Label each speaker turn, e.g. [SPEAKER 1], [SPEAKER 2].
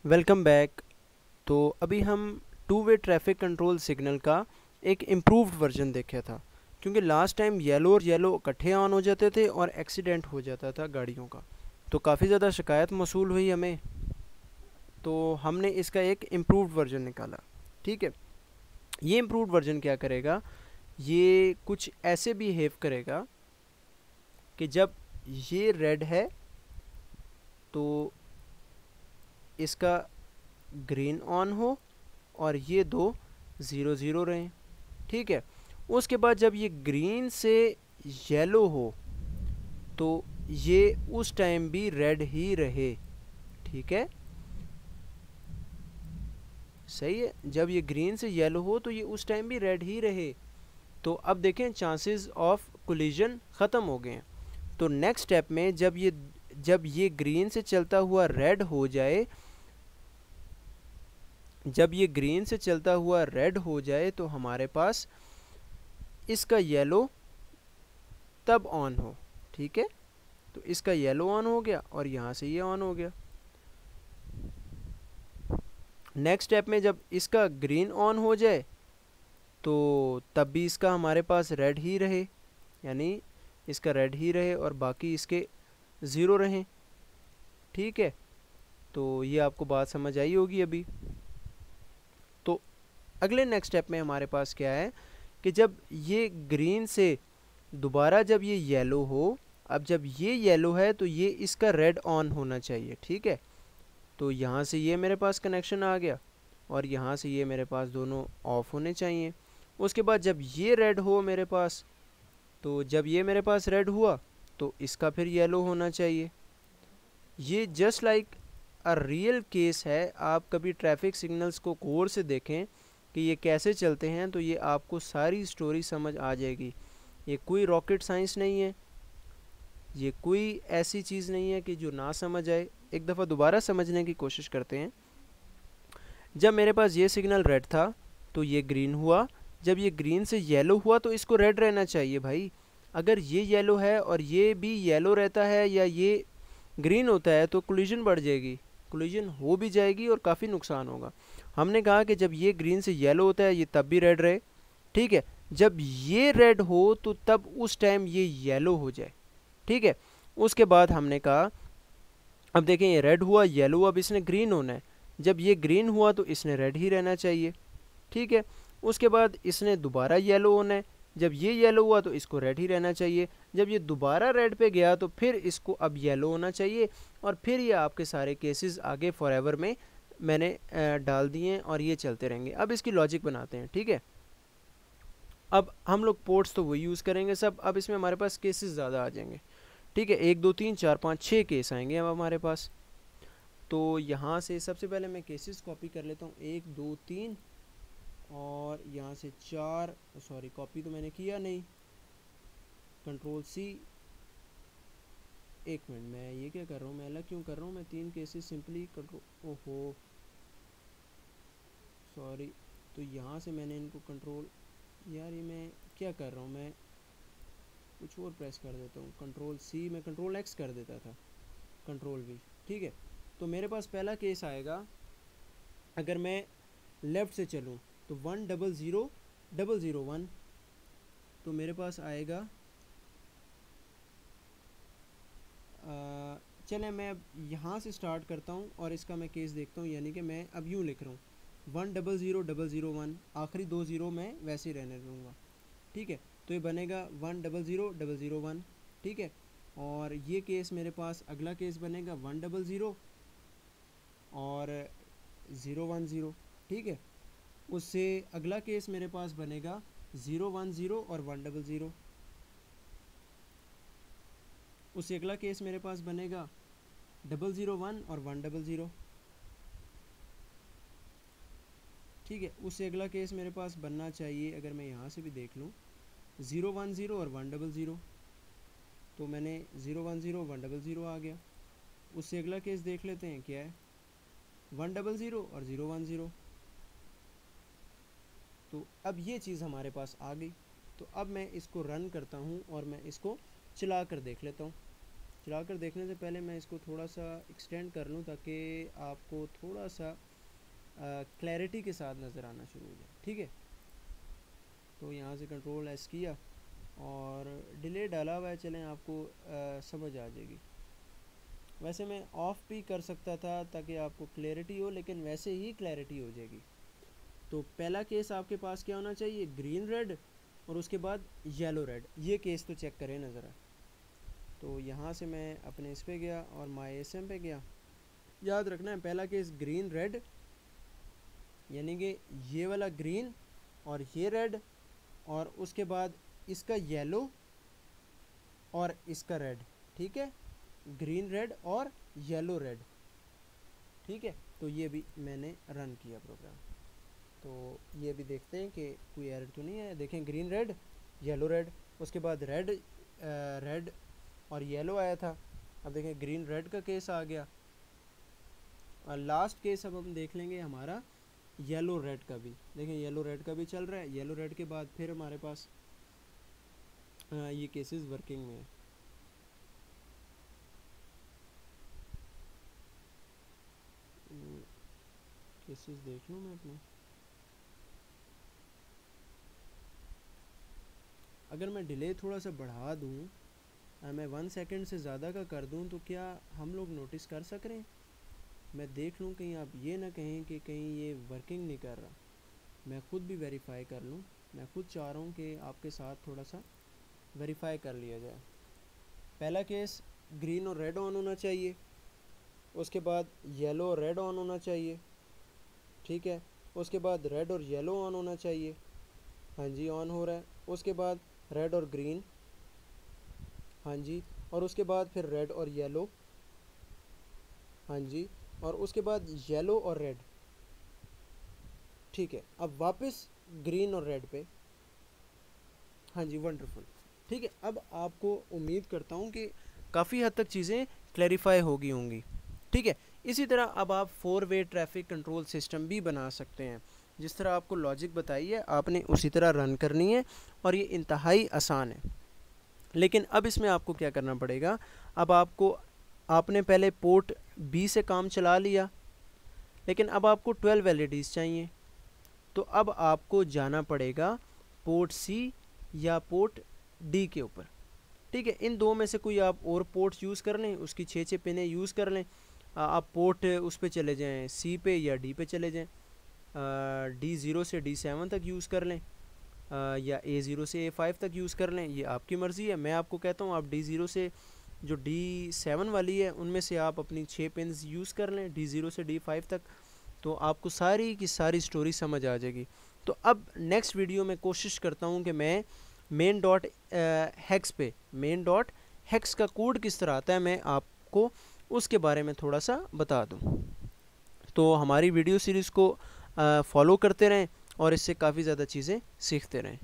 [SPEAKER 1] Welcome back. तो अभी हम two way traffic control signal का एक इम्प्रूव्ड वर्जन देखा था, क्योंकि लास्ट टाइम येलो और येलो इकट्ठे ऑन हो जाते थे और एक्सीडेंट हो जाता था गाड़ियों का। तो काफ़ी ज़्यादा शिकायत मौसूल हुई हमें, तो हमने इसका एक इम्प्रूव्ड वर्जन निकाला। ठीक है, ये इम्प्रूव्ड वर्जन क्या करेगा, ये कुछ ऐसे बिहेव करेगा कि जब ये रेड है तो इसका ग्रीन ऑन हो और ये दो ज़ीरो ज़ीरो रहें। ठीक है, उसके बाद जब ये ग्रीन से येलो हो तो ये उस टाइम भी रेड ही रहे। ठीक है, सही है, जब ये ग्रीन से येलो हो तो ये उस टाइम भी रेड ही रहे। तो अब देखें, चांसेस ऑफ कोलिजन ख़त्म हो गए हैं। तो नेक्स्ट स्टेप में जब ये ग्रीन से चलता हुआ रेड हो जाए, जब ये ग्रीन से चलता हुआ रेड हो जाए तो हमारे पास इसका येलो तब ऑन हो। ठीक है, तो इसका येलो ऑन हो गया और यहाँ से ये ऑन हो गया। नेक्स्ट स्टेप में जब इसका ग्रीन ऑन हो जाए तो तब भी इसका हमारे पास रेड ही रहे, यानी इसका रेड ही रहे और बाकी इसके ज़ीरो रहें। ठीक है, तो ये आपको बात समझ आई होगी अभी। तो अगले नेक्स्ट स्टेप में हमारे पास क्या है कि जब ये ग्रीन से दोबारा जब ये येलो हो, अब जब ये येलो है तो ये इसका रेड ऑन होना चाहिए। ठीक है, तो यहाँ से ये मेरे पास कनेक्शन आ गया और यहाँ से ये मेरे पास दोनों ऑफ होने चाहिए। उसके बाद जब ये रेड हो मेरे पास, तो जब ये मेरे पास रेड हुआ तो इसका फिर येलो होना चाहिए। ये just like a real case है। आप कभी ट्रैफिक सिग्नल्स को गौर से देखें कि ये कैसे चलते हैं तो ये आपको सारी स्टोरी समझ आ जाएगी। ये कोई रॉकेट साइंस नहीं है, ये कोई ऐसी चीज़ नहीं है कि जो ना समझ आए। एक दफ़ा दोबारा समझने की कोशिश करते हैं। जब मेरे पास ये सिग्नल रेड था तो ये ग्रीन हुआ, जब ये ग्रीन से येलो हुआ तो इसको रेड रहना चाहिए भाई। अगर ये येलो है और ये भी येलो रहता है या ये ग्रीन होता है तो कोलिजन बढ़ जाएगी, कोलिजन हो भी जाएगी और काफ़ी नुकसान होगा। हमने कहा कि जब ये ग्रीन से येलो होता है ये तब भी रेड रहे। ठीक है, जब ये रेड हो तो तब उस टाइम ये येलो हो जाए। ठीक है, उसके बाद हमने कहा अब देखें ये रेड हुआ येलो, अब इसने ग्रीन होना है। जब ये ग्रीन हुआ तो इसने रेड ही रहना चाहिए। ठीक है, उसके बाद इसने दोबारा येलो होना है। जब ये येलो हुआ तो इसको रेड ही रहना चाहिए। जब ये दोबारा रेड पे गया तो फिर इसको अब येलो होना चाहिए। और फिर ये आपके सारे केसेस आगे फॉरएवर में मैंने डाल दिए हैं और ये चलते रहेंगे। अब इसकी लॉजिक बनाते हैं। ठीक है, अब हम लोग पोर्ट्स तो वही यूज़ करेंगे सब, अब इसमें हमारे पास केसेस ज़्यादा आ जाएंगे। ठीक है, 1 2 3 4 5 6 केस आएंगे अब हमारे पास। तो यहाँ से सबसे पहले मैं केसेस कॉपी कर लेता हूँ, 1 2 3, और यहाँ से 4। सॉरी, कॉपी तो मैंने किया नहीं, कंट्रोल सी। एक मिनट, मैं ये क्या कर रहा हूँ, मैं अलग क्यों कर रहा हूँ, मैं 3 केसेस सिंपली कंट्रोल, ओहो सॉरी। तो यहाँ से मैंने इनको कंट्रोल, यार ये मैं क्या कर रहा हूँ, मैं कुछ और प्रेस कर देता हूँ। कंट्रोल सी, मैं कंट्रोल एक्स कर देता था, कंट्रोल वी। ठीक है, तो मेरे पास पहला केस आएगा, अगर मैं लेफ़्ट से चलूँ तो 1 0 0 0 0 1, तो मेरे पास आएगा चलें मैं अब यहाँ से स्टार्ट करता हूँ और इसका मैं केस देखता हूँ। यानी कि मैं अब यूँ लिख रहा हूँ 1 0 0 0 0 1, आखिरी 2 ज़ीरो मैं वैसे ही रहने दूँगा। ठीक है, तो ये बनेगा 1 0 0 0 0 1। ठीक है, और ये केस मेरे पास अगला केस बनेगा 1 0 0 और 0 1 0। ठीक है, उससे अगला केस मेरे पास बनेगा 0 1 0 और 1 0 0। उससे अगला केस मेरे पास बनेगा 0 0 1 और 1 0 0। ठीक है, उससे अगला केस मेरे पास बनना चाहिए, अगर मैं यहाँ से भी देख लूँ, 0 1 0 और 1 0 0। तो मैंने 0 1 0 1 0 0 आ गया। उससे अगला केस देख लेते हैं क्या है, 1 0 0 और 0 1 0। तो अब ये चीज़ हमारे पास आ गई। तो अब मैं इसको रन करता हूँ और मैं इसको चला कर देख लेता हूँ। चला कर देखने से पहले मैं इसको थोड़ा सा एक्सटेंड कर लूँ ताकि आपको थोड़ा सा क्लैरिटी के साथ नज़र आना शुरू हो जाए। ठीक है, तो यहाँ से कंट्रोल एस किया और डिले डाला हुआ है, चलें आपको समझ आ जाएगी। वैसे मैं ऑफ भी कर सकता था ताकि आपको क्लैरिटी हो, लेकिन वैसे ही क्लैरिटी हो जाएगी। तो पहला केस आपके पास क्या होना चाहिए, ग्रीन रेड और उसके बाद येलो रेड। ये केस तो चेक करें ना ज़रा। तो यहाँ से मैं अपने इस पे गया और माई एसएम पे गया। याद रखना है पहला केस ग्रीन रेड, यानी कि ये वाला ग्रीन और ये रेड, और उसके बाद इसका येलो और इसका रेड। ठीक है, ग्रीन रेड और येलो रेड। ठीक है, तो ये भी मैंने रन किया प्रोग्राम। तो ये भी देखते हैं कि कोई एरर तो नहीं है। देखें ग्रीन रेड येलो रेड, उसके बाद रेड रेड और येलो आया था। अब देखें ग्रीन रेड का केस आ गया। और लास्ट केस अब हम देख लेंगे हमारा येलो रेड का भी। देखें येलो रेड का भी चल रहा है। येलो रेड के बाद फिर हमारे पास ये केसेस वर्किंग में है। केसेस देख लूँ मैं अपने। अगर मैं डिले थोड़ा सा बढ़ा दूँ, मैं 1 सेकंड से ज़्यादा का कर दूँ, तो क्या हम लोग नोटिस कर सक रहे हैं? मैं देख लूँ कहीं आप ये ना कहें कि कहीं ये वर्किंग नहीं कर रहा। मैं ख़ुद भी वेरीफाई कर लूँ। मैं ख़ुद चाह रहा हूँ कि आपके साथ थोड़ा सा वेरीफाई कर लिया जाए। पहला केस ग्रीन और रेड ऑन होना चाहिए, उसके बाद येलो और रेड ऑन होना चाहिए। ठीक है, उसके बाद रेड और येलो ऑन होना चाहिए। हाँ जी, ऑन हो रहा है। उसके बाद रेड और ग्रीन, हाँ जी, और उसके बाद फिर रेड और येलो, हाँ जी, और उसके बाद येलो और रेड। ठीक है, अब वापस ग्रीन और रेड पे, हाँ जी, वंडरफुल। ठीक है, अब आपको उम्मीद करता हूँ कि काफ़ी हद तक चीज़ें क्लैरिफाई होगी होंगी। ठीक है, इसी तरह अब आप 4 वे ट्रैफिक कंट्रोल सिस्टम भी बना सकते हैं। जिस तरह आपको लॉजिक बताई है आपने उसी तरह रन करनी है, और ये इंतहाई आसान है। लेकिन अब इसमें आपको क्या करना पड़ेगा, अब आपने पहले पोर्ट बी से काम चला लिया, लेकिन अब आपको 12 एलईडीज़ चाहिए। तो अब आपको जाना पड़ेगा पोर्ट सी या पोर्ट डी के ऊपर। ठीक है, इन दो में से कोई आप और पोर्ट यूज़ कर लें, उसकी 6 पिनें यूज़ कर लें। आप पोर्ट उस पे चले जाएं, सी पे या डी पे चले जाएं। D0 से D7 तक यूज़ कर लें, या A0 से A5 तक यूज़ कर लें, ये आपकी मर्ज़ी है। मैं आपको कहता हूँ आप D0 से जो D7 वाली है उनमें से आप अपनी 6 पिन्स यूज़ कर लें D0 से D5 तक, तो आपको सारी की सारी स्टोरी समझ आ जाएगी। तो अब नेक्स्ट वीडियो में कोशिश करता हूँ कि मैं मेन डॉट हेक्स पे, मेन डॉट हेक्स का कोड किस तरह आता है, मैं आपको उसके बारे में थोड़ा सा बता दूँ। तो हमारी वीडियो सीरीज़ को फॉलो करते रहें और इससे काफ़ी ज़्यादा चीज़ें सीखते रहें।